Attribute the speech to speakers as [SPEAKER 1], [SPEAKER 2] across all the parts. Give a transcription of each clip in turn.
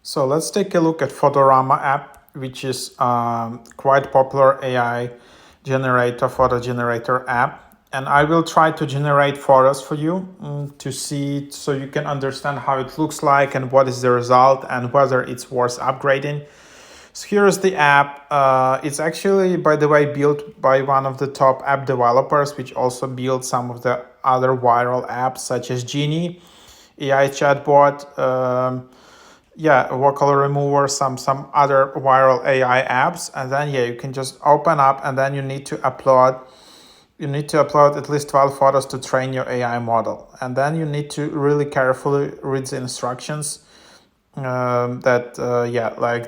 [SPEAKER 1] So let's take a look at FOTORAMA app, which is quite popular AI generator, photo generator app. And I will try to generate photos for you to see, so you can understand how it looks like and what is the result and whether it's worth upgrading. So here's the app. It's actually, by the way, built by one of the top app developers, which also built some of the other viral apps such as Genie, AI chatbot, vocal remover, some other viral AI apps. And then you can just open up, and then you need to upload at least 12 photos to train your AI model. And then you need to really carefully read the instructions like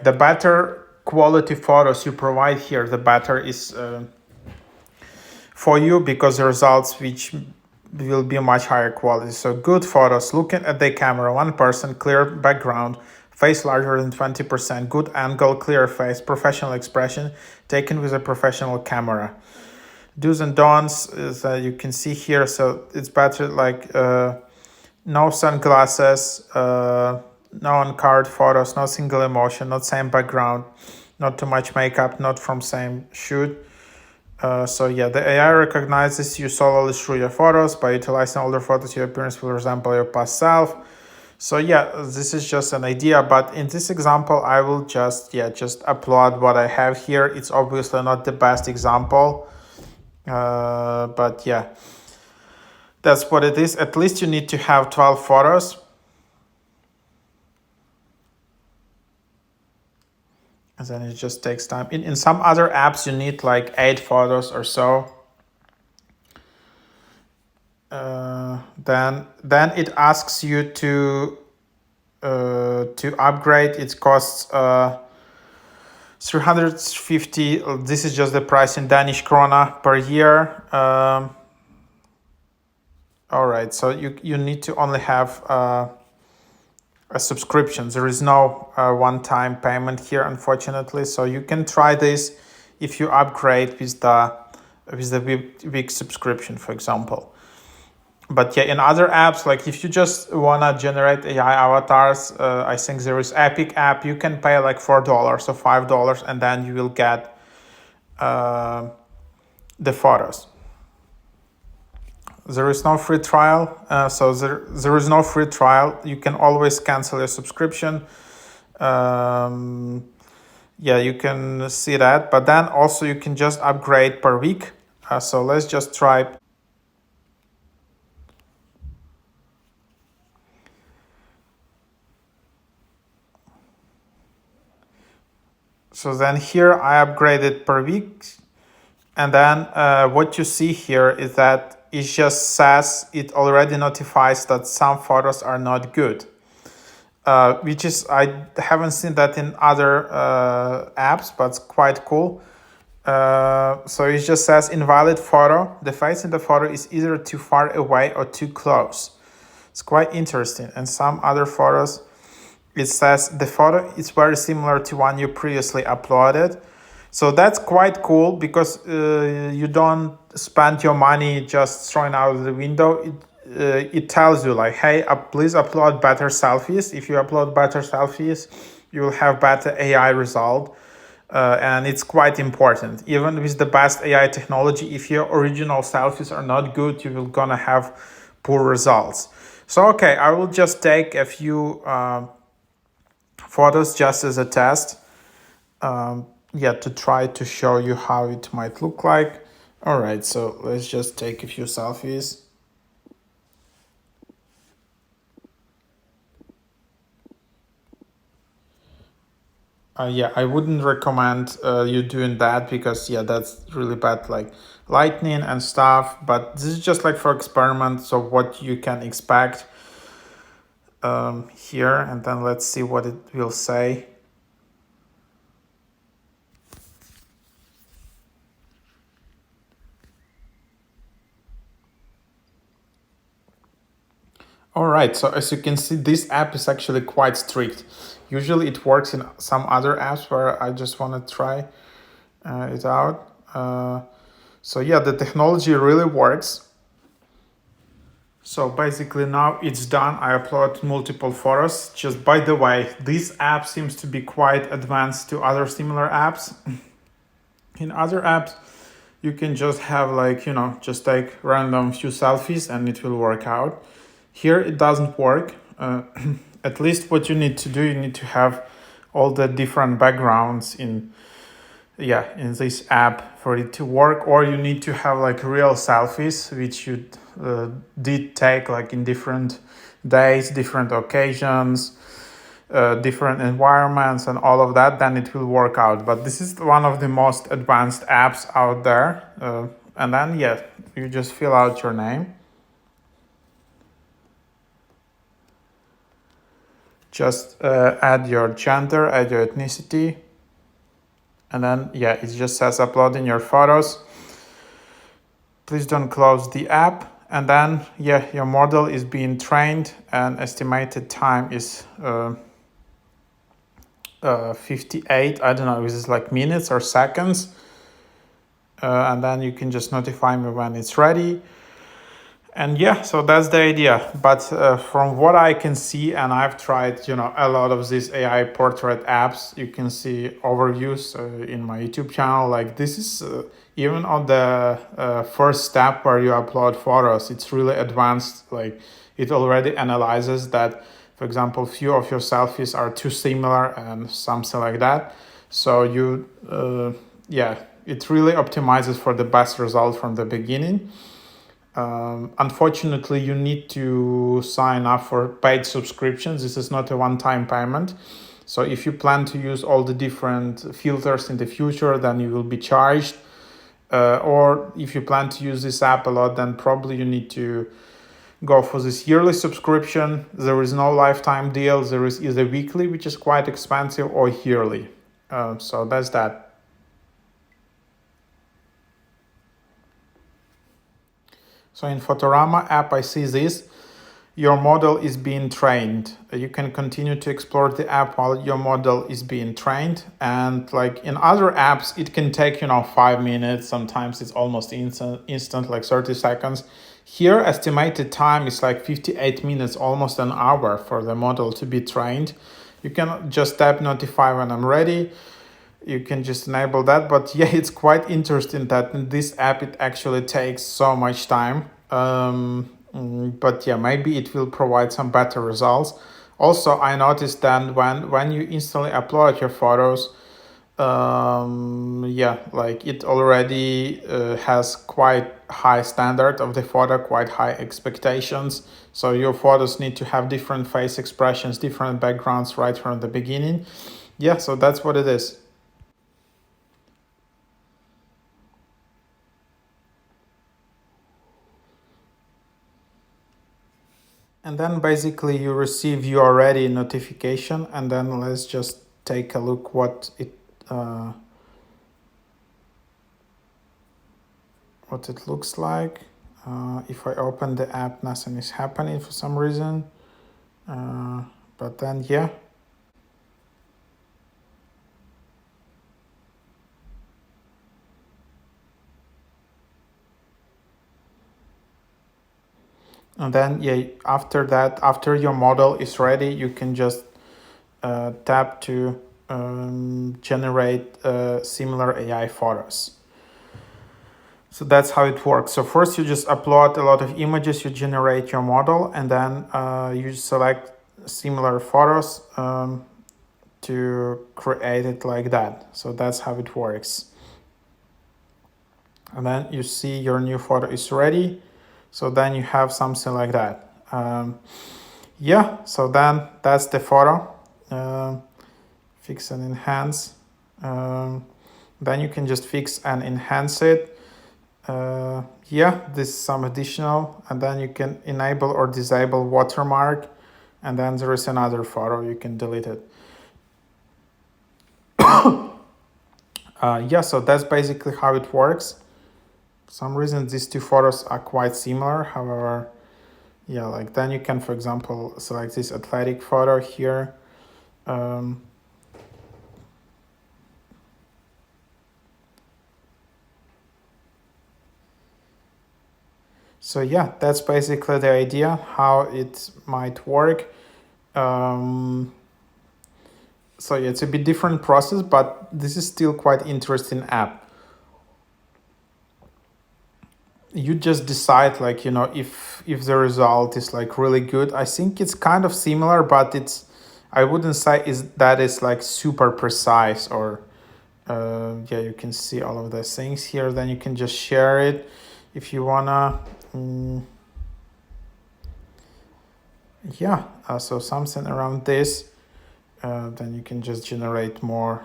[SPEAKER 1] the better quality photos you provide here, the better is for you, because the results which will be much higher quality. So good photos, looking at the camera, one person, clear background, face larger than 20%, good angle, clear face, professional expression, taken with a professional camera. Do's and don'ts is you can see here. So it's better like no sunglasses, no on-card photos, no single emotion, not same background, not too much makeup, not from same shoot. The AI recognizes you solely through your photos. By utilizing older photos, your appearance will resemble your past self. So this is just an idea, but in this example, I will just upload what I have here. It's obviously not the best example, that's what it is. At least you need to have 12 photos. And then it just takes time. In some other apps, you need like 8 photos or so. Then it asks you to upgrade. It costs 350. This is just the price in Danish krona per year. All right, so you need to only have a subscription. There is no one-time payment here, unfortunately. So you can try this if you upgrade with the week subscription, for example. But in other apps, like if you just wanna generate AI avatars, I think there is Epic app. You can pay like $4 or $5, and then you will get the photos. There is no free trial, there is no free trial. You can always cancel your subscription. You can see that, but then also you can just upgrade per week. So let's just try. So then here I upgraded per week, and then what you see here is that it just says, it already notifies that some photos are not good, which is, I haven't seen that in other apps, but it's quite cool. So it just says invalid photo. The face in the photo is either too far away or too close. It's quite interesting. And some other photos, it says the photo is very similar to one you previously uploaded. So that's quite cool, because you don't spend your money just throwing out of the window. It tells you like, hey, please upload better selfies. If you upload better selfies, you will have better AI result. And it's quite important. Even with the best AI technology, if your original selfies are not good, you will gonna have poor results. So I will just take a few photos just as a test. To try to show you how it might look like. All right, so let's just take a few selfies. I wouldn't recommend you doing that, because that's really bad, like lightning and stuff. But this is just like for experiment, so what you can expect here. And then let's see what it will say. All right, so as you can see, this app is actually quite strict. Usually it works in some other apps where I just want to try it out. The technology really works. So basically now it's done. I upload multiple photos. Just by the way, this app seems to be quite advanced to other similar apps. In other apps, you can just have like, just take random few selfies and it will work out. Here it doesn't work. At least what you need to do, you need to have all the different backgrounds in this app for it to work, or you need to have like real selfies which you did take like in different days, different occasions, different environments and all of that, then it will work out. But this is one of the most advanced apps out there. And then you just fill out your name, just add your gender, add your ethnicity, and then it just says uploading your photos. Please don't close the app. And then your model is being trained, and estimated time is 58, I don't know, is this like minutes or seconds? And then you can just notify me when it's ready. And so that's the idea. But from what I can see, and I've tried, a lot of these AI portrait apps, you can see overviews in my YouTube channel. Like this is even on the first step where you upload photos, it's really advanced. Like it already analyzes that, for example, few of your selfies are too similar and something like that. So it really optimizes for the best result from the beginning. Unfortunately, you need to sign up for paid subscriptions. This is not a one-time payment. So if you plan to use all the different filters in the future, then you will be charged. Or if you plan to use this app a lot, then probably you need to go for this yearly subscription. There is no lifetime deal. There is either weekly, which is quite expensive, or yearly. So that's that. So in FOTORAMA app, I see this. Your model is being trained. You can continue to explore the app while your model is being trained. And like in other apps, it can take, 5 minutes. Sometimes it's almost instant, like 30 seconds. Here, estimated time is like 58 minutes, almost an hour for the model to be trained. You can just tap notify when I'm ready. You can just enable that. But it's quite interesting that in this app, it actually takes so much time. But maybe it will provide some better results. Also, I noticed that when you instantly upload your photos, like it already has quite high standard of the photo, quite high expectations. So your photos need to have different face expressions, different backgrounds right from the beginning. So that's what it is. And then basically you receive your ready notification, and then let's just take a look what it looks like. If I open the app, nothing is happening for some reason. But then and then after that, after your model is ready, you can just tap to generate similar AI photos. So that's how it works. So first you just upload a lot of images, you generate your model, and then you select similar photos to create it like that. So that's how it works. And then you see your new photo is ready. So then you have something like that. So then that's the photo. Fix and enhance. Then you can just fix and enhance it. This is some additional, and then you can enable or disable watermark, and then there is another photo, you can delete it. So that's basically how it works. For some reason these two photos are quite similar, however, like then you can, for example, select this athletic photo here. So yeah, that's basically the idea how it might work. So yeah, it's a bit different process, but this is still quite interesting app. You just decide, like, you know, if the result is like really good. I think it's kind of similar, but it's, I wouldn't say is that is like super precise, or yeah, you can see all of those things here. Then you can just share it if you wanna. Yeah, so something around this. Then you can just generate more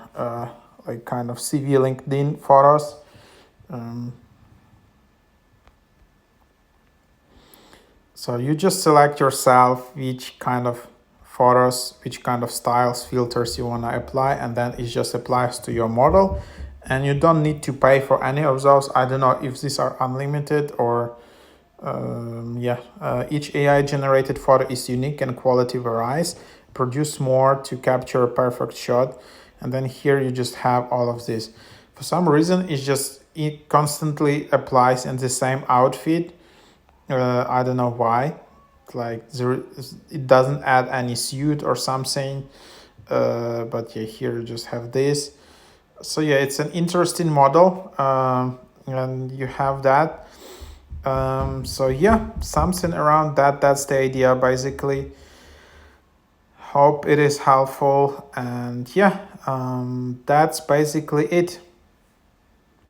[SPEAKER 1] like kind of CV LinkedIn photos. So you just select yourself which kind of photos, which kind of styles, filters you want to apply, and then it just applies to your model. And you don't need to pay for any of those. I don't know if these are unlimited or yeah. Each AI generated photo is unique and quality varies. Produce more to capture a perfect shot. And then here you just have all of this. For some reason, it constantly applies in the same outfit. I don't know why. Like it doesn't add any suit or something. But yeah, here you just have this. So yeah, it's an interesting model, and you have that. So yeah, something around that. That's the idea basically. Hope it is helpful, and yeah, that's basically it.